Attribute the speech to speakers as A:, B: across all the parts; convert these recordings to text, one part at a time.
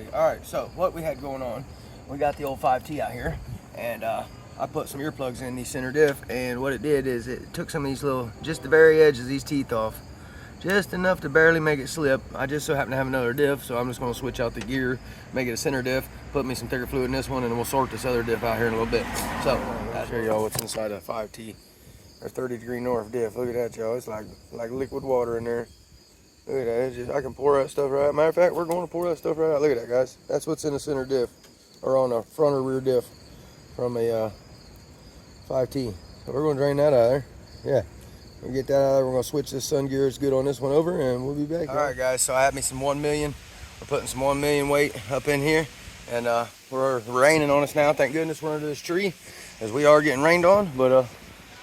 A: everybody. All right, so what we had going on, we got the old 5T out here, and I put some earplugs in the center diff, and what it did is it took some of these little, just the very edges of these teeth off, just enough to barely make it slip. I just so happen to have another diff, so I'm just gonna switch out the gear, make it a center diff, put me some thicker fluid in this one, and then we'll sort this other diff out here in a little bit. So I'll show y'all what's inside a 5T, or 30° north diff. Look at that, y'all. It's like liquid water in there. Look at that. It's just, I can pour that stuff right out. Matter of fact, we're going to pour that stuff right out. Look at that, guys. That's what's in the center diff, or on the front or rear diff from a 5T. So we're going to drain that out of there. Yeah. We'll get that out of there. We're going to switch this sun gear. It's good on this one over, and we'll be back. All right, guys. So I have me some 1 million. We're putting some 1 million weight up in here, and we're raining on us now. Thank goodness we're under this tree, as we are getting rained on. But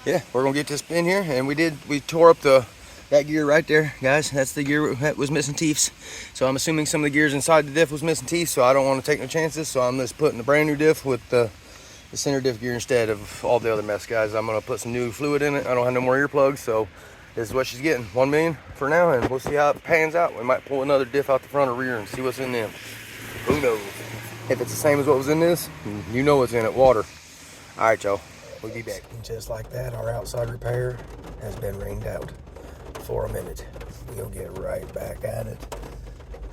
A: yeah, we're going to get this in here, and we tore up that gear right there, guys. That's the gear that was missing teeths. So I'm assuming some of the gears inside the diff was missing teeth, so I don't want to take no chances. So I'm just putting a brand new diff with the center diff gear instead of all the other mess, guys. I'm gonna put some new fluid in it. I don't have no more earplugs, so this is what she's getting. 1 million for now, and we'll see how it pans out. We might pull another diff out the front or rear and see what's in them. Who knows? If it's the same as what was in this, you know what's in it, water. All right, y'all, we'll be back. And just like that, our outside repair has been rained out for a minute. We'll get right back at it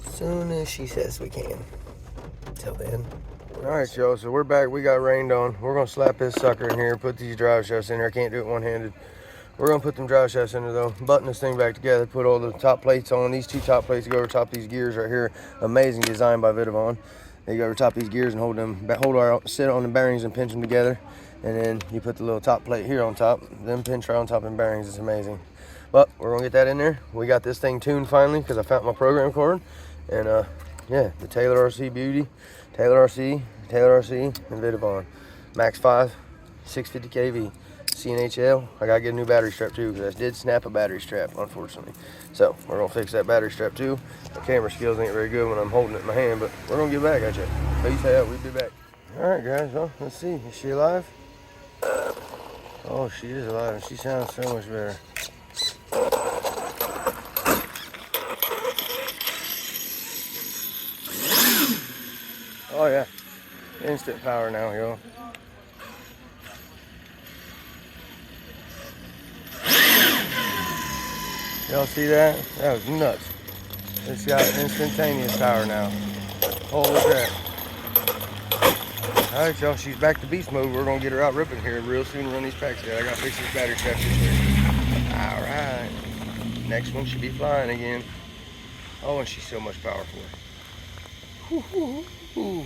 A: as soon as she says we can. Till then. All right, y'all, so we're back. We got rained on. We're gonna slap this sucker in here, put these drive shafts in there. I can't do it one-handed. We're gonna put them drive shafts in there though, button this thing back together, put all the top plates on. These two top plates go over top these gears right here. Amazing design by Vidavon. They go over top these gears and sit on the bearings and pinch them together. And then you put the little top plate here on top, then pinch right on top of the bearings. It's amazing. But we're gonna get that in there. We got this thing tuned finally because I found my program card. And yeah, the Taylor RC Beauty, Taylor RC, and Vidavon. Max 5, 650 kV, CNHL. I gotta get a new battery strap too because I did snap a battery strap, unfortunately. So we're gonna fix that battery strap too. My camera skills ain't very good when I'm holding it in my hand, but we're gonna get back at you. Peace out, we'll be back. All right, guys, well, let's see. Is she alive? Oh, she is alive. She sounds so much better. Oh yeah, instant power now, y'all. Y'all see that? That was nuts. It's got instantaneous power now. Holy crap. All right, y'all, she's back to beast mode. We're gonna get her out ripping here real soon and run these packs out. I gotta fix this battery strap this way. All right. Next one should be flying again. Oh, and she's so much powerful. Ooh.